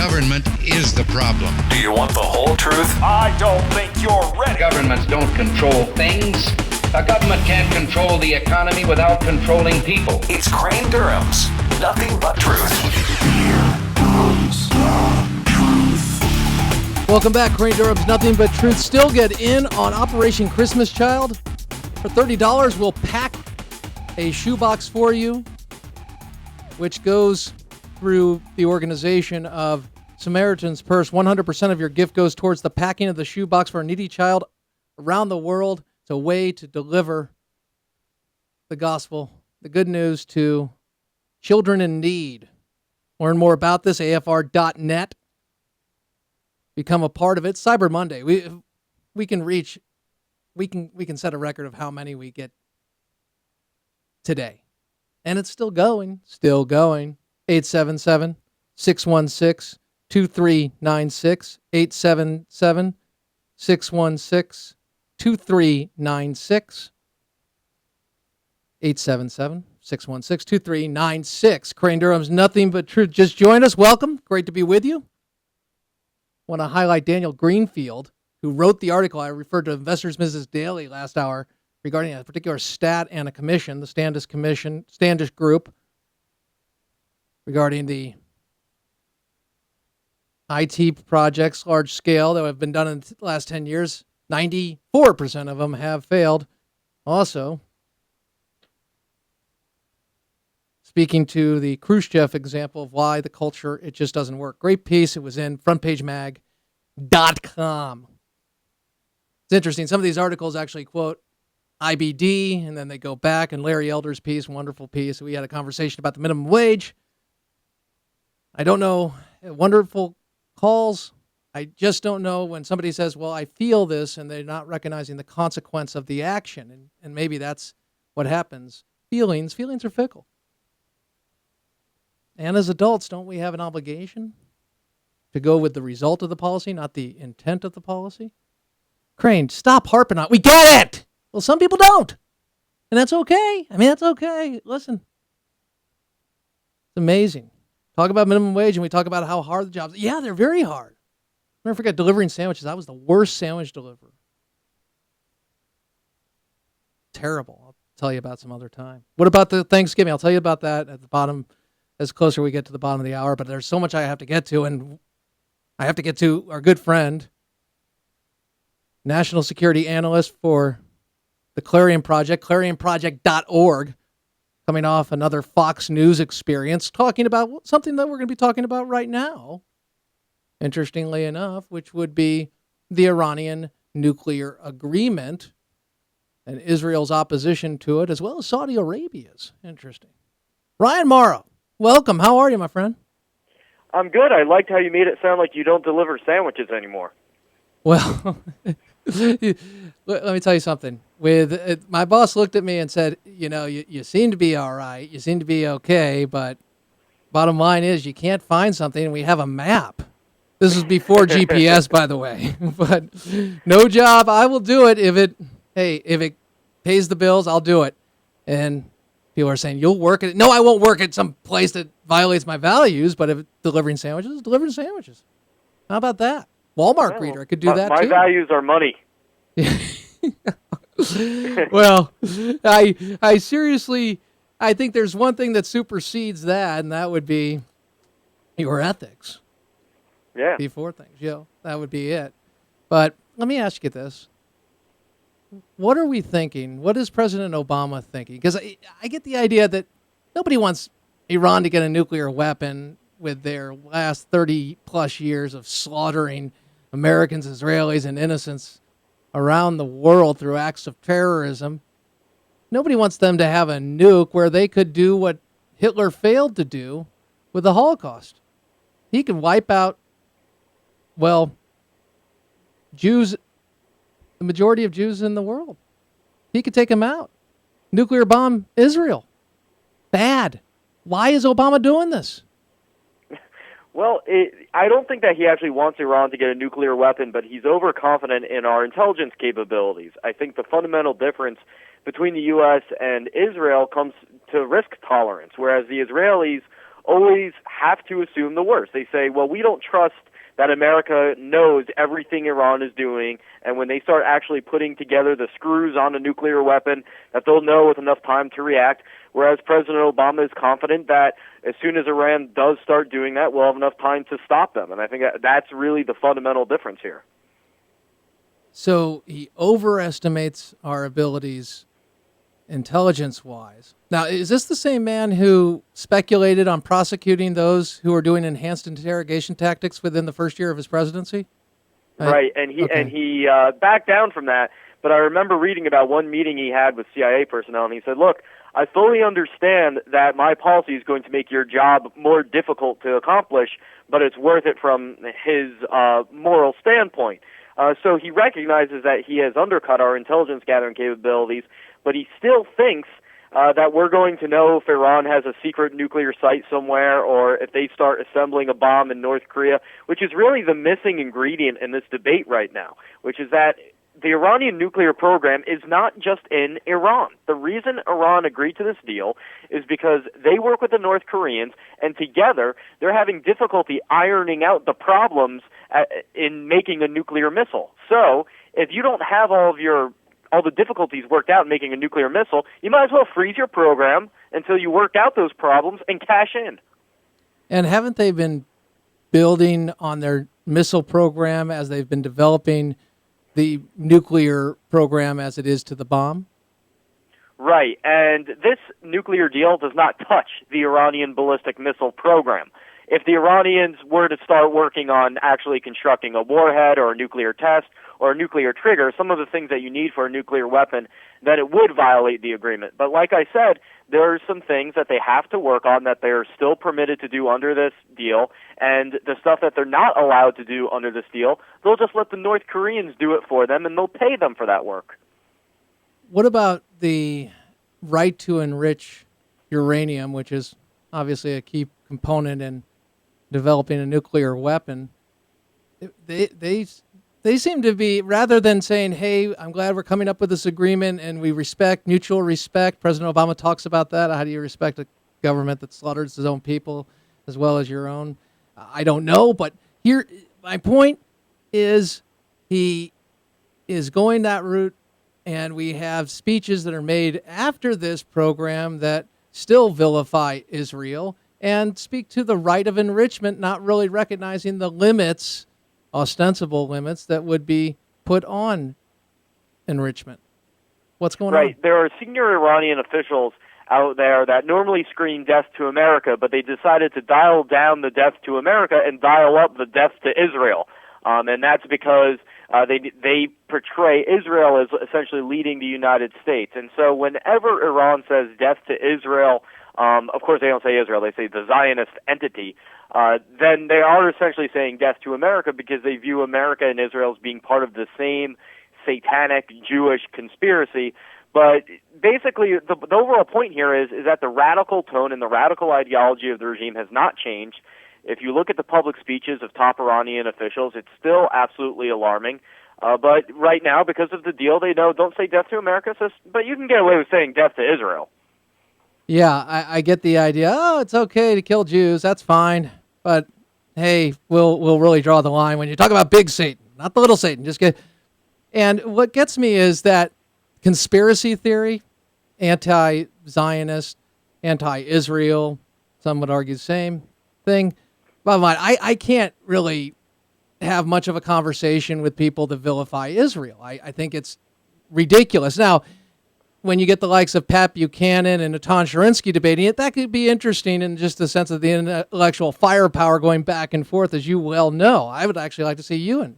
Government is the problem. Do you want the whole truth? I don't think you're ready. Governments don't control things. A government can't control the economy without controlling people. It's Crane Durham's Nothing But Truth. Welcome back, Crane Durham's Nothing But Truth. Still get in on Operation Christmas Child. For $30, we'll pack a shoebox for you, which goes through the organization of Samaritan's Purse. 100% of your gift goes towards the packing of the shoebox for a needy child around the world. It's a way to deliver the gospel, the good news to children in need. Learn more about this, afr.net. Become a part of it. Cyber Monday. We can set a record of how many we get today. And it's still going. 877-616-2396. 877-616-2396. 877-616-2396. Crane Durham's Nothing But Truth. Just joined us. Welcome. Great to be with you. Want to highlight Daniel Greenfield, who wrote the article I referred to Investors Business Daily last hour regarding a particular stat and a commission, the Standish Group, regarding the IT projects, large scale, that have been done in the last 10 years. 94% of them have failed. Also, speaking to the Khrushchev example of why the culture, it just doesn't work. Great piece. It was in frontpagemag.com. It's interesting. Some of these articles actually quote IBD, and then they go back, and Larry Elder's piece, wonderful piece. We had a conversation about the minimum wage. I don't know, wonderful calls. I just don't know when somebody says, well, I feel this, and they're not recognizing the consequence of the action. And maybe that's what happens. Feelings are fickle. And as adults, don't we have an obligation to go with the result of the policy, not the intent of the policy? Crane, stop harping on it. We get it! Well, some people don't. And that's okay. That's okay. Listen. It's amazing. Talk about minimum wage, and we talk about how hard the jobs are. Yeah, they're very hard. Never forget delivering sandwiches. I was the worst sandwich deliverer. Terrible. I'll tell you about some other time. What about the Thanksgiving? I'll tell you about that at the bottom, as closer we get to the bottom of the hour. But there's so much I have to get to, and I have to get to our good friend, national security analyst for the Clarion Project, clarionproject.org, coming off another Fox News experience, talking about something that we're going to be talking about right now, interestingly enough, which would be the Iranian nuclear agreement and Israel's opposition to it, as well as Saudi Arabia's. Interesting. Ryan Morrow, welcome. How are you, my friend? I'm good. I liked how you made it sound like you don't deliver sandwiches anymore. Well, let me tell you something. My boss looked at me and said, you seem to be all right. You seem to be okay, but bottom line is you can't find something, and we have a map. This was before GPS, by the way. But no job. I will do it if it pays the bills, I'll do it. And people are saying, you'll work at it. No, I won't work at some place that violates my values, but if it's delivering sandwiches, delivering sandwiches. How about that? Walmart greeter, I could do that too. My values are money. Well, I seriously, I think there's one thing that supersedes that, and that would be your ethics. Yeah. Before things, that would be it. But let me ask you this. What are we thinking? What is President Obama thinking? Because I get the idea that nobody wants Iran to get a nuclear weapon with their last 30-plus years of slaughtering Americans, Israelis, and innocents around the world through acts of terrorism. Nobody wants them to have a nuke where they could do what Hitler failed to do with the Holocaust. He could wipe out, Jews, the majority of Jews in the world. He could take them out. Nuclear bomb Israel. Bad. Why is Obama doing this? Well, I don't think that he actually wants Iran to get a nuclear weapon, but he's overconfident in our intelligence capabilities. I think the fundamental difference between the U.S. and Israel comes to risk tolerance, whereas the Israelis always have to assume the worst. They say, well, we don't trust that America knows everything Iran is doing, and when they start actually putting together the screws on a nuclear weapon, that they'll know with enough time to react, whereas President Obama is confident that as soon as Iran does start doing that, we'll have enough time to stop them. And I think that's really the fundamental difference here. So he overestimates our abilities intelligence-wise. Now, is this the same man who speculated on prosecuting those who are doing enhanced interrogation tactics within the first year of his presidency? Right, and he backed down from that. But I remember reading about one meeting he had with CIA personnel, and he said, look, I fully understand that my policy is going to make your job more difficult to accomplish, but it's worth it from his moral standpoint. So he recognizes that he has undercut our intelligence gathering capabilities, but he still thinks that we're going to know if Iran has a secret nuclear site somewhere or if they start assembling a bomb in North Korea, which is really the missing ingredient in this debate right now, which is that the Iranian nuclear program is not just in Iran. The reason Iran agreed to this deal is because they work with the North Koreans, and together they're having difficulty ironing out the problems in making a nuclear missile. So if you don't have all the difficulties worked out in making a nuclear missile, you might as well freeze your program until you work out those problems and cash in. And haven't they been building on their missile program as they've been developing the nuclear program as it is to the bomb? Right, and this nuclear deal does not touch the Iranian ballistic missile program. If the Iranians were to start working on actually constructing a warhead or a nuclear test or a nuclear trigger, some of the things that you need for a nuclear weapon, then it would violate the agreement. But like I said, there are some things that they have to work on that they're still permitted to do under this deal, and the stuff that they're not allowed to do under this deal, they'll just let the North Koreans do it for them, and they'll pay them for that work. What about the right to enrich uranium, which is obviously a key component in developing a nuclear weapon? They seem to be, rather than saying, hey, I'm glad we're coming up with this agreement and we respect, mutual respect. President Obama talks about that. How do you respect a government that slaughters its own people as well as your own? I don't know, but here, my point is he is going that route, and we have speeches that are made after this program that still vilify Israel and speak to the right of enrichment, not really recognizing the limits, ostensible limits, that would be put on enrichment. What's going on? Right. There are senior Iranian officials out there that normally scream death to America, but they decided to dial down the death to America and dial up the death to Israel. And that's because they portray Israel as essentially leading the United States. And so whenever Iran says death to Israel, of course they don't say Israel, they say the Zionist entity, then they are essentially saying death to America because they view America and Israel as being part of the same satanic Jewish conspiracy. But basically, the overall point here is that the radical tone and the radical ideology of the regime has not changed. If you look at the public speeches of top Iranian officials, it's still absolutely alarming. But right now, because of the deal, they know don't say death to America, but you can get away with saying death to Israel. Yeah, I get the idea. Oh, it's okay to kill Jews. That's fine. But hey, we'll really draw the line when you talk about big Satan, not the little Satan. And what gets me is that conspiracy theory, anti-Zionist, anti-Israel, some would argue the same thing. Bottom line, I can't really have much of a conversation with people that vilify Israel. I think it's ridiculous. Now, when you get the likes of Pat Buchanan and Natan Sherinsky debating it, that could be interesting in just the sense of the intellectual firepower going back and forth, as you well know. I would actually like to see you and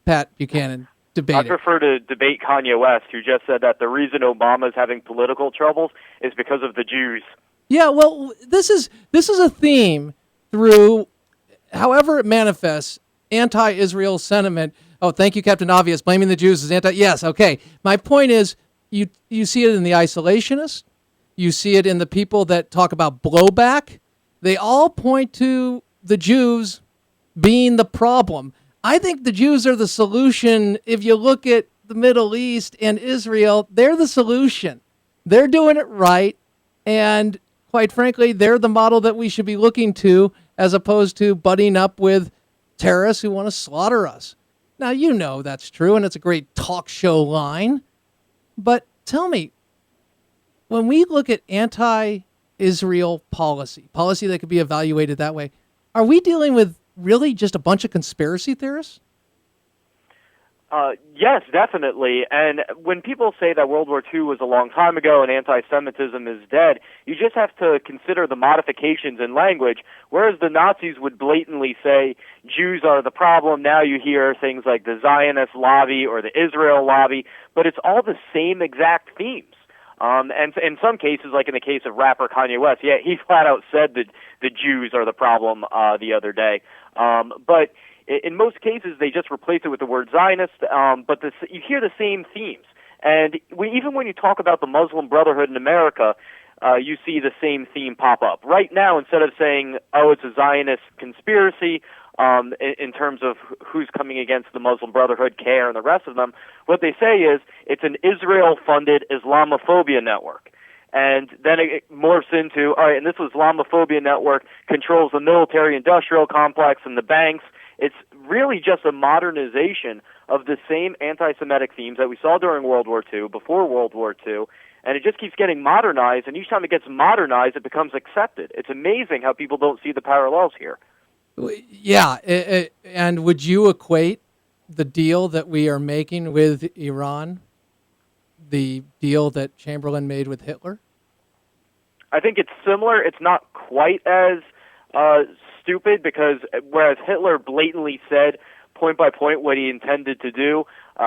Pat Buchanan debate. I prefer to debate Kanye West, who just said that the reason Obama's having political troubles is because of the Jews. Yeah, well, this is a theme through, however it manifests, anti-Israel sentiment. Oh, thank you, Captain Obvious. Blaming the Jews is anti. Yes, okay. My point is, you see it in the isolationists. You see it in the people that talk about blowback. They all point to the Jews being the problem. I think the Jews are the solution. If you look at the Middle East and Israel, they're the solution. They're doing it right. And quite frankly, they're the model that we should be looking to, as opposed to butting up with terrorists who want to slaughter us. Now, you know that's true, and it's a great talk show line. But tell me, when we look at anti-Israel policy that could be evaluated that way, are we dealing with really just a bunch of conspiracy theorists? Yes, definitely. And when people say that World War II was a long time ago and anti-Semitism is dead, you just have to consider the modifications in language. Whereas the Nazis would blatantly say Jews are the problem, now you hear things like the Zionist lobby or the Israel lobby, but it's all the same exact themes. And in some cases, like in the case of rapper Kanye West, yeah, he flat out said that the Jews are the problem the other day. But in most cases, they just replace it with the word Zionist, but you hear the same themes. And even when you talk about the Muslim Brotherhood in America, you see the same theme pop up. Right now, instead of saying, oh, it's a Zionist conspiracy, in terms of who's coming against the Muslim Brotherhood, CARE, and the rest of them, what they say is it's an Israel-funded Islamophobia network. And then it morphs into, all right, and this Islamophobia network controls the military-industrial complex and the banks. It's really just a modernization of the same anti-Semitic themes that we saw during World War II, before World War II, and it just keeps getting modernized, and each time it gets modernized, it becomes accepted. It's amazing how people don't see the parallels here. Yeah, and would you equate the deal that we are making with Iran, the deal that Chamberlain made with Hitler? I think it's similar. It's not quite as stupid, because whereas Hitler blatantly said point by point what he intended to do,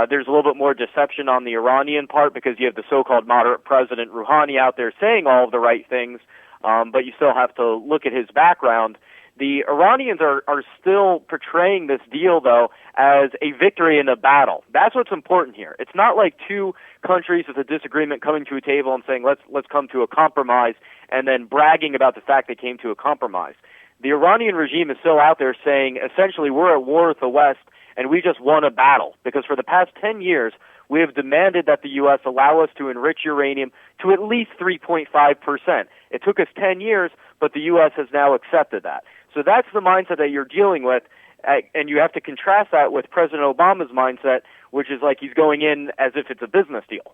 there's a little bit more deception on the Iranian part, because you have the so-called moderate President Rouhani out there saying all of the right things, but you still have to look at his background. The Iranians are still portraying this deal, though, as a victory in a battle. That's what's important here. It's not like two countries with a disagreement coming to a table and saying, let's come to a compromise, and then bragging about the fact they came to a compromise. The Iranian regime is still out there saying, essentially, we're at war with the West, and we just won a battle. Because for the past 10 years, we have demanded that the U.S. allow us to enrich uranium to at least 3.5%. It took us 10 years, but the U.S. has now accepted that. So that's the mindset that you're dealing with, and you have to contrast that with President Obama's mindset, which is like he's going in as if it's a business deal.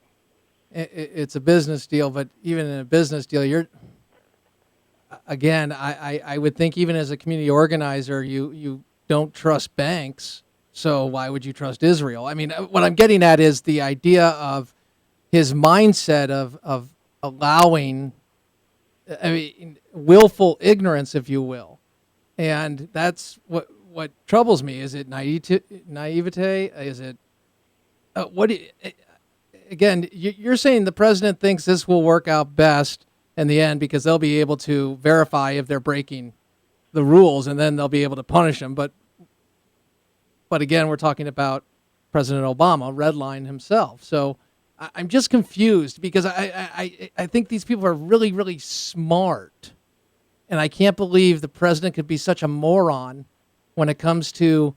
It's a business deal, but even in a business deal, again, I would think even as a community organizer, you don't trust banks, so why would you trust Israel? I mean, what I'm getting at is the idea of his mindset of allowing, willful ignorance, if you will. And that's what troubles me. Is it naivete? Is it again, you're saying the president thinks this will work out best in the end because they'll be able to verify if they're breaking the rules, and then they'll be able to punish them. But again, we're talking about President Obama, redline himself. So I'm just confused, because I think these people are really, really smart. And I can't believe the president could be such a moron when it comes to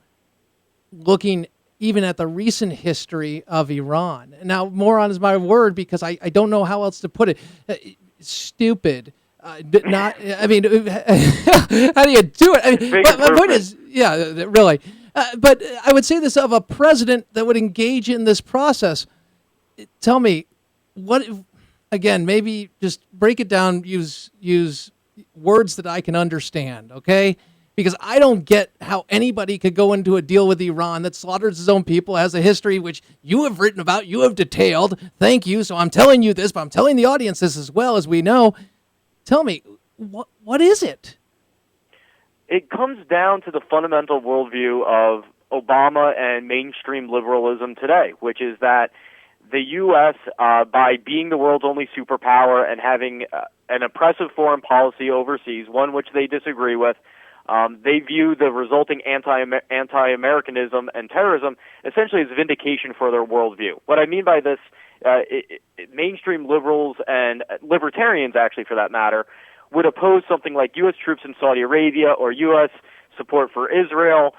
looking even at the recent history of Iran. Now, moron is my word, because I don't know how else to put it. Stupid. How do you do it? I mean, my point is, yeah, really. But I would say this of a president that would engage in this process. Tell me, what, again, maybe just break it down, use words that I can understand, okay? Because I don't get how anybody could go into a deal with Iran that slaughters its own people, has a history which you have written about, you have detailed. Thank you. So I'm telling you this, but I'm telling the audience this as well, as we know. Tell me, what is it? It comes down to the fundamental worldview of Obama and mainstream liberalism today, which is that the U.S., by being the world's only superpower and having an oppressive foreign policy overseas, one which they disagree with, they view the resulting anti-Americanism and terrorism essentially as vindication for their worldview. What I mean by this, mainstream liberals and libertarians, actually, for that matter, would oppose something like U.S. troops in Saudi Arabia or U.S. support for Israel,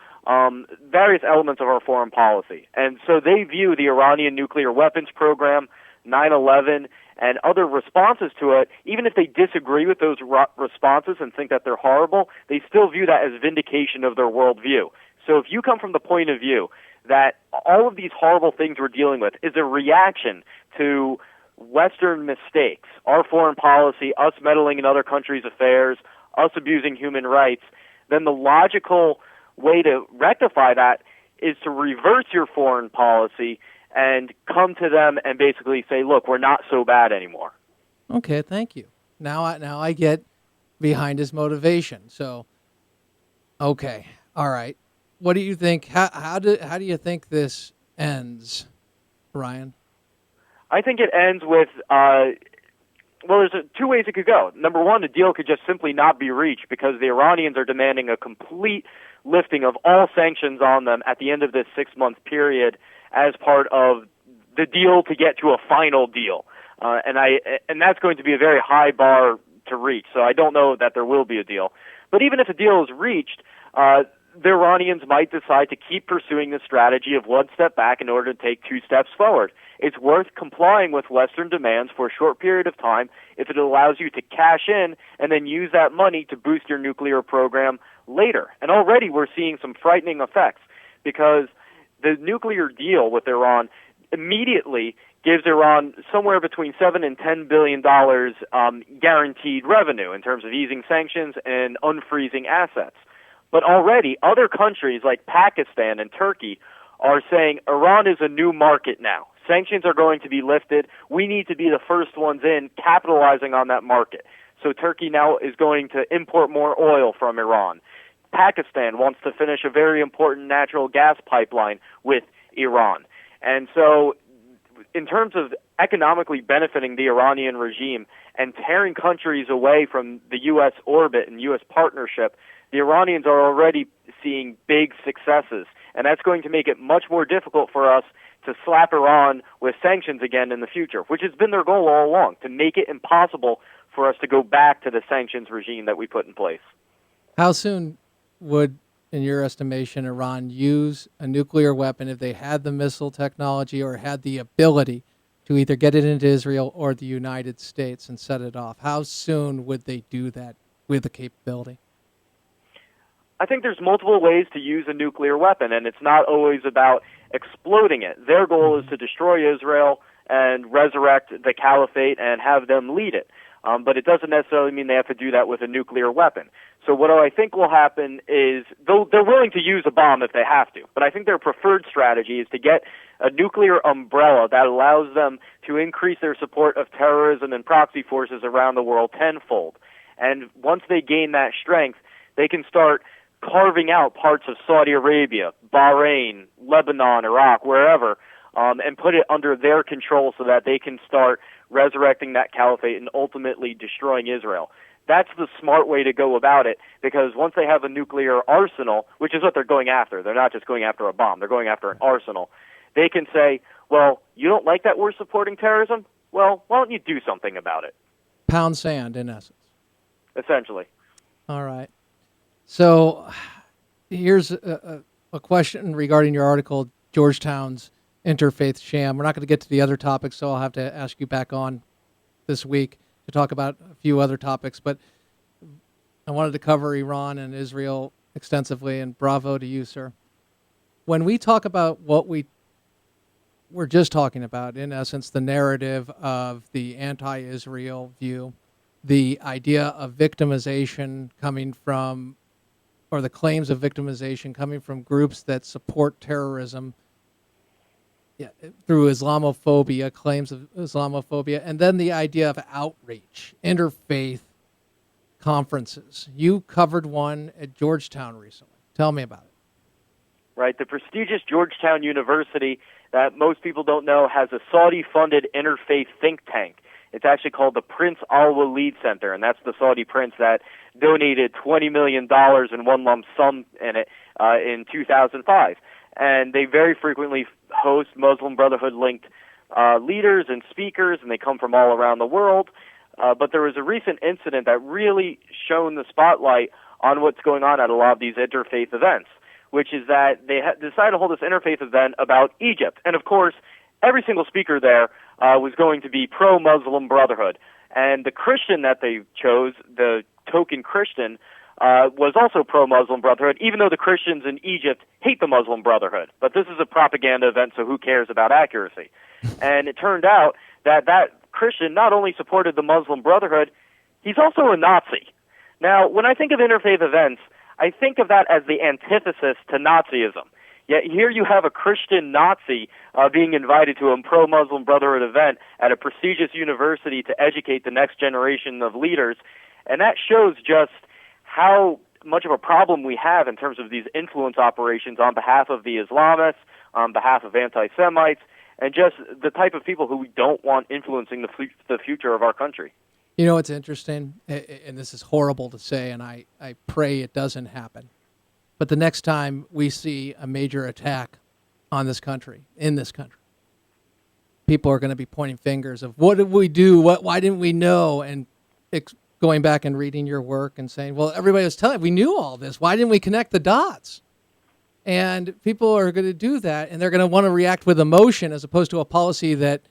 various elements of our foreign policy. And so they view the Iranian nuclear weapons program, 9/11, and other responses to it, even if they disagree with those responses and think that they're horrible, they still view that as vindication of their worldview. So if you come from the point of view that all of these horrible things we're dealing with is a reaction to Western mistakes, our foreign policy, us meddling in other countries' affairs, us abusing human rights, then the logical way to rectify that is to reverse your foreign policy and come to them and basically say, look, we're not so bad anymore. Okay, thank you. Now I get behind his motivation. So, okay, all right. What do you think? How do you think this ends, Brian? I think it ends with, there's two ways it could go. Number one, the deal could just simply not be reached because the Iranians are demanding a complete lifting of all sanctions on them at the end of this 6-month period as part of the deal to get to a final deal. And that's going to be a very high bar to reach, so I don't know that there will be a deal. But even if a deal is reached, the Iranians might decide to keep pursuing the strategy of one step back in order to take 2 steps forward. It's worth complying with Western demands for a short period of time if it allows you to cash in and then use that money to boost your nuclear program later. And already we're seeing some frightening effects because the nuclear deal with Iran immediately gives Iran somewhere between $7 and $10 billion guaranteed revenue in terms of easing sanctions and unfreezing assets. But already other countries like Pakistan and Turkey are saying Iran is a new market now. Sanctions are going to be lifted. We need to be the first ones in, capitalizing on that market. So Turkey now is going to import more oil from Iran. Pakistan wants to finish a very important natural gas pipeline with Iran. And so in terms of economically benefiting the Iranian regime and tearing countries away from the U.S. orbit and U.S. partnership, the Iranians are already seeing big successes. And that's going to make it much more difficult for us to slap Iran with sanctions again in the future, which has been their goal all along, to make it impossible for us to go back to the sanctions regime that we put in place. How soon would, in your estimation, Iran use a nuclear weapon if they had the missile technology or had the ability to either get it into Israel or the United States and set it off? How soon would they do that with the capability? I think there's multiple ways to use a nuclear weapon, and it's not always about exploding it. Their goal is to destroy Israel and resurrect the caliphate and have them lead it. But it doesn't necessarily mean they have to do that with a nuclear weapon. So what I think will happen is they're willing to use a bomb if they have to, but I think their preferred strategy is to get a nuclear umbrella that allows them to increase their support of terrorism and proxy forces around the world tenfold. And once they gain that strength, they can start carving out parts of Saudi Arabia, Bahrain, Lebanon, Iraq, wherever, and put it under their control so that they can start resurrecting that caliphate and ultimately destroying Israel. That's the smart way to go about it, because once they have a nuclear arsenal, which is what they're going after, they're not just going after a bomb, they're going after an arsenal, they can say, well, you don't like that we're supporting terrorism? Well, why don't you do something about it? Pound sand, in essence. Essentially. All right. So here's a question regarding your article, Georgetown's Interfaith Sham. We're not going to get to the other topics, so I'll have to ask you back on this week to talk about a few other topics. But I wanted to cover Iran and Israel extensively, and bravo to you, sir. When we talk about what we're just talking about, in essence, the narrative of the anti-Israel view, the idea of victimization coming from, or the claims of victimization coming from groups that support terrorism through Islamophobia, claims of Islamophobia, and then the idea of outreach, interfaith conferences. You covered one at Georgetown recently. Tell me about it. Right. The prestigious Georgetown University that most people don't know has a Saudi-funded interfaith think tank. It's actually called the Prince Al-Walid Center, and that's the Saudi prince that donated $20 million in one lump sum in it in 2005. And they very frequently host Muslim Brotherhood-linked leaders and speakers, and they come from all around the world. But there was a recent incident that really shone the spotlight on what's going on at a lot of these interfaith events, which is that they decided to hold this interfaith event about Egypt. And, of course, every single speaker there was going to be pro-Muslim Brotherhood. And the Christian that they chose, the token Christian, was also pro-Muslim Brotherhood, even though the Christians in Egypt hate the Muslim Brotherhood. But this is a propaganda event, so who cares about accuracy? And it turned out that Christian not only supported the Muslim Brotherhood, he's also a Nazi. Now, when I think of interfaith events, I think of that as the antithesis to Nazism. Yet here you have a Christian Nazi being invited to a pro-Muslim Brotherhood event at a prestigious university to educate the next generation of leaders, and that shows just how much of a problem we have in terms of these influence operations on behalf of the Islamists, on behalf of anti-Semites, and just the type of people who we don't want influencing the future of our country. You know, it's interesting, and this is horrible to say, and I pray it doesn't happen. But the next time we see a major attack on this country, in this country, people are going to be pointing fingers of what did we do? Why didn't we know? And going back and reading your work and saying, well, everybody was telling, we knew all this. Why didn't we connect the dots? And people are going to do that, and they're going to want to react with emotion as opposed to a policy that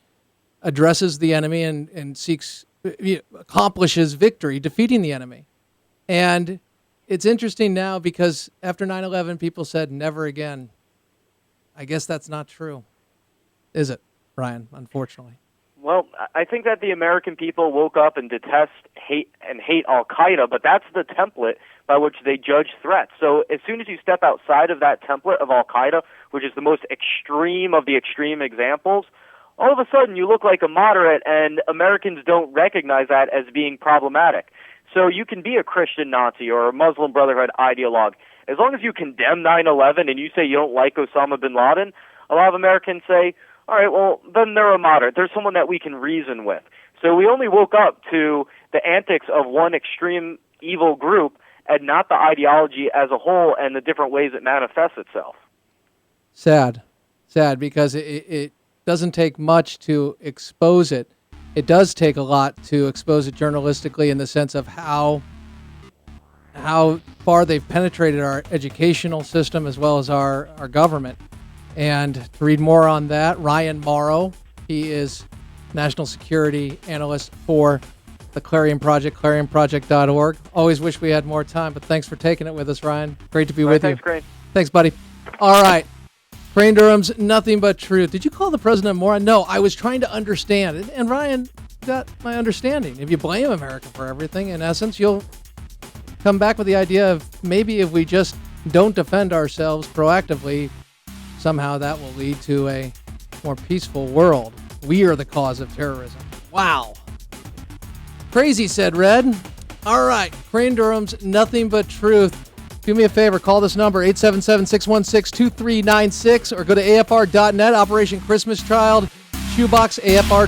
addresses the enemy and seeks, accomplishes victory, defeating the enemy. And it's interesting now because after 9/11, people said, never again. I guess that's not true. Is it, Ryan, unfortunately? Well, I think that the American people woke up and hate Al-Qaeda, but that's the template by which they judge threats. So as soon as you step outside of that template of Al-Qaeda, which is the most extreme of the extreme examples, all of a sudden you look like a moderate, and Americans don't recognize that as being problematic. So you can be a Christian Nazi or a Muslim Brotherhood ideologue. As long as you condemn 9/11 and you say you don't like Osama bin Laden, a lot of Americans say, all right, well, then they're a moderate. They're someone that we can reason with. So we only woke up to the antics of one extreme evil group and not the ideology as a whole and the different ways it manifests itself. Sad, because it doesn't take much to expose it. It does take a lot to expose it journalistically in the sense of how far they've penetrated our educational system as well as our government. And to read more on that, Ryan Morrow, he is National Security Analyst for the Clarion Project, clarionproject.org. Always wish we had more time, but thanks for taking it with us, Ryan. Great to be with you. Thanks, Crane. Thanks, buddy. All right. Crane Durham's Nothing But Truth. Did you call the president a moron? No, I was trying to understand. And Ryan got my understanding. If you blame America for everything, in essence, you'll come back with the idea of maybe if we just don't defend ourselves proactively, somehow that will lead to a more peaceful world. We are the cause of terrorism. Wow. Crazy, said Red. All right. Crane Durham's Nothing But Truth. Do me a favor. Call this number, 877-616-2396, or go to afr.net, Operation Christmas Child, Shoebox, AFR